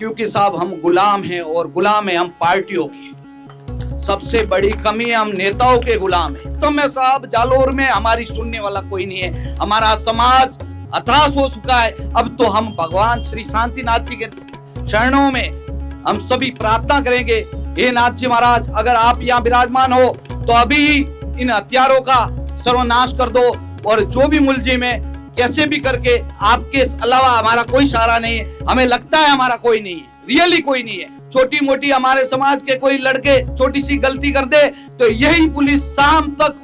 क्योंकि साहब हम गुलाम हैं और गुलाम हैं हम पार्टियों के। सबसे बड़ी कमी है हम नेताओं के गुलाम हैं। तो मैं साहब जालोर में हमारी सुनने वाला कोई नहीं है। हमारा समाज हताश हो चुका है। अब तो हम भगवान श्री शांतिनाथ जी के चरणों में हम सभी प्रार्थना करेंगे, हे नाथ जी महाराज, अगर आप यहाँ विराजमान हो तो अभी ही इन हत्यारों का सर्वनाश कर दो, और जो भी मुलजिम है कैसे भी करके, आपके अलावा हमारा कोई सहारा नहीं है। हमें लगता है हमारा कोई नहीं है, रियली कोई नहीं है। छोटी मोटी हमारे समाज के कोई लड़के छोटी सी गलती कर दे तो यही पुलिस शाम तक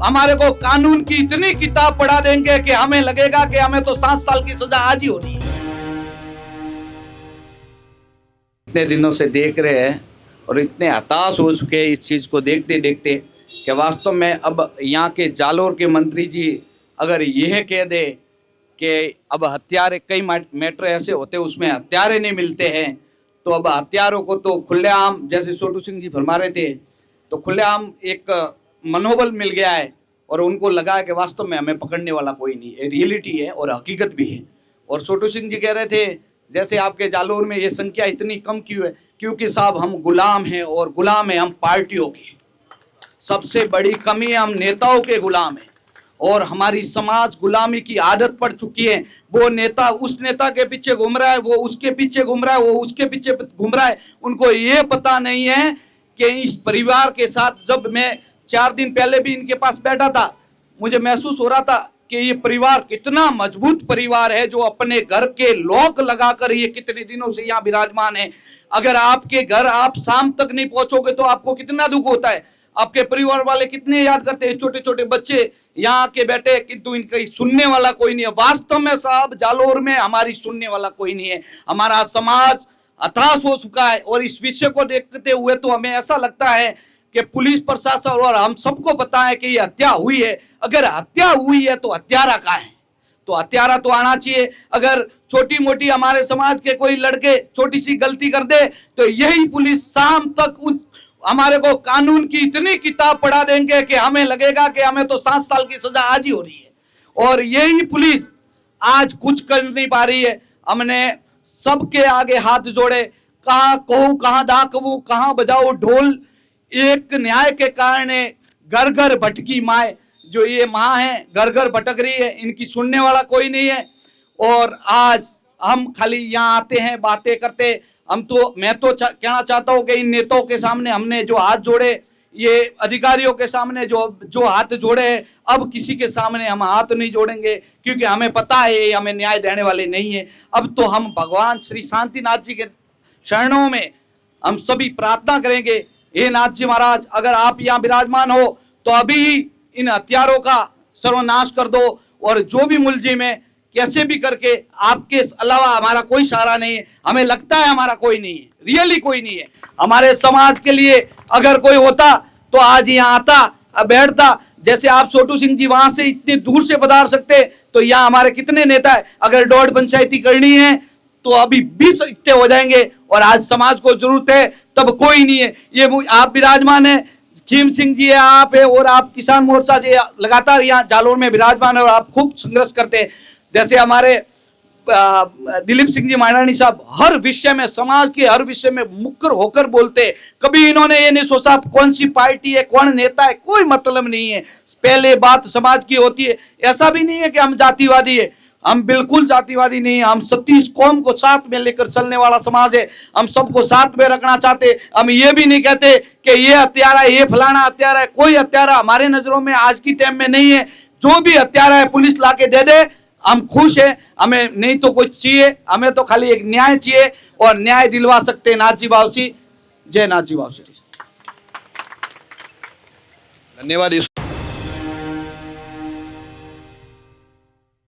हमारे को कानून की इतनी किताब पढ़ा देंगे कि हमें लगेगा कि हमें तो 7 साल की सजा आज ही हो रही है। इतने दिनों से देख रहे हैं और इतने हताश हो चुके हैं इस चीज को देखते देखते कि वास्तव में अब यहाँ के जालोर के मंत्री जी अगर यह कह दे कि अब हत्यारे, कई मैटर ऐसे होते हैं उसमें हत्यारे नहीं मिलते हैं, तो अब हत्यारों को तो खुलेआम, जैसे छोटू सिंह जी फरमा रहे थे, तो खुलेआम एक मनोबल मिल गया है और उनको लगा है कि वास्तव में हमें पकड़ने वाला कोई नहीं है। रियलिटी है और हकीकत भी है। और छोटू सिंह जी कह रहे थे जैसे आपके जालोर में ये संख्या इतनी कम क्यों है, क्योंकि साहब हम गुलाम हैं और गुलाम हैं हम पार्टियों के। सबसे बड़ी कमी है हम नेताओं के गुलाम हैं और हमारी समाज गुलामी की आदत पड़ चुकी है। वो नेता उस नेता के पीछे घूम रहा है, वो उसके पीछे घूम रहा है, वो उसके पीछे घूम रहा है। उनको ये पता नहीं है कि इस परिवार के साथ, जब मैं 4 दिन पहले भी इनके पास बैठा था, मुझे महसूस हो रहा था कि ये परिवार कितना मजबूत परिवार है, जो अपने घर के लॉक लगाकर ये कितने दिनों से यहाँ विराजमान है। अगर आपके घर आप शाम तक नहीं पहुंचोगे तो आपको कितना दुख होता है। आपके परिवार वाले कितने याद करते हैं, छोटे छोटे बच्चे यहाँ के बैठे, किंतु इनका सुनने वाला कोई नहीं है। वास्तव में साहब जालोर में हमारी सुनने वाला कोई नहीं है। हमारा समाज हताश हो चुका है और इस विषय को देखते हुए तो हमें ऐसा लगता है कि पुलिस प्रशासन और हम सबको पता है कि ये हत्या हुई है। अगर हत्या हुई है तो हत्यारा कहाँ है? तो हत्यारा तो आना चाहिए। अगर छोटी मोटी हमारे समाज के कोई लड़के छोटी सी गलती कर दे तो यही पुलिस शाम तक हमारे को कानून की इतनी किताब पढ़ा देंगे कि हमें लगेगा कि हमें तो 7 साल की सजा आज ही हो रही है। और यही पुलिस आज कुछ कर नहीं पा रही है। हमने सबके आगे हाथ जोड़े, कहाँ कहूँ, कहाँ दाकबू, कहाँ बजाओ ढोल। एक न्याय के कारण घर घर भटकी माए, जो ये माँ है घर घर भटक रही है, इनकी सुनने वाला कोई नहीं है। और आज हम खाली यहाँ आते हैं बातें करते, मैं तो कहना चाहता हूँ कि इन नेताओं के सामने हमने जो हाथ जोड़े, ये अधिकारियों के सामने जो हाथ जोड़े, अब किसी के सामने हम हाथ नहीं जोड़ेंगे, क्योंकि हमें पता है हमें न्याय देने वाले नहीं है। अब तो हम भगवान श्री शांतिनाथ जी के चरणों में हम सभी प्रार्थना करेंगे, हे नाथ जी महाराज, अगर आप यहाँ विराजमान हो तो अभी ही इन हत्यारों का सर्वनाश कर दो, और जो भी मुलजिम है कैसे भी करके, आपके अलावा हमारा कोई सहारा नहीं है। हमें लगता है हमारा कोई नहीं है, रियली कोई नहीं है। हमारे समाज के लिए अगर कोई होता तो आज यहाँ आता, बैठता। जैसे आप छोटू सिंह जी वहां से इतनी दूर से पधार सकते, तो यहाँ हमारे कितने नेता है। अगर दौड़ पंचायती करनी है तो अभी 20 इकट्ठे हो जाएंगे, और आज समाज को जरूरत है तब कोई नहीं है। ये आप विराजमान है, खीम सिंह जी है, आप है, और आप किसान मोर्चा जी लगातार यहाँ जालोर में विराजमान है और आप खूब संघर्ष करते हैं। जैसे हमारे दिलीप सिंह जी मायनानी साहब हर विषय में, समाज के हर विषय में मुकर होकर बोलते। कभी इन्होंने ये नहीं सोचा कौन सी पार्टी है, कौन नेता है, कोई मतलब नहीं है। पहले बात समाज की होती है। ऐसा भी नहीं है कि हम जातिवादी है, हम बिल्कुल जातिवादी नहीं है। हम 37 कौम को साथ में लेकर चलने वाला समाज है। हम सबको साथ में रखना चाहते। हम ये भी नहीं कहते कि ये हत्यारा है, ये फलाना हत्यारा है। कोई हत्यारा हमारे नजरों में आज की टाइम में नहीं है। जो भी हत्यारा है पुलिस ला के दे दे, हम खुश हैं। हमें नहीं तो कुछ चाहिए, हमें तो खाली एक न्याय चाहिए, और न्याय दिलवा सकते हैं नाथ जी बावसी। जय नाथ जी बावसी। धन्यवाद।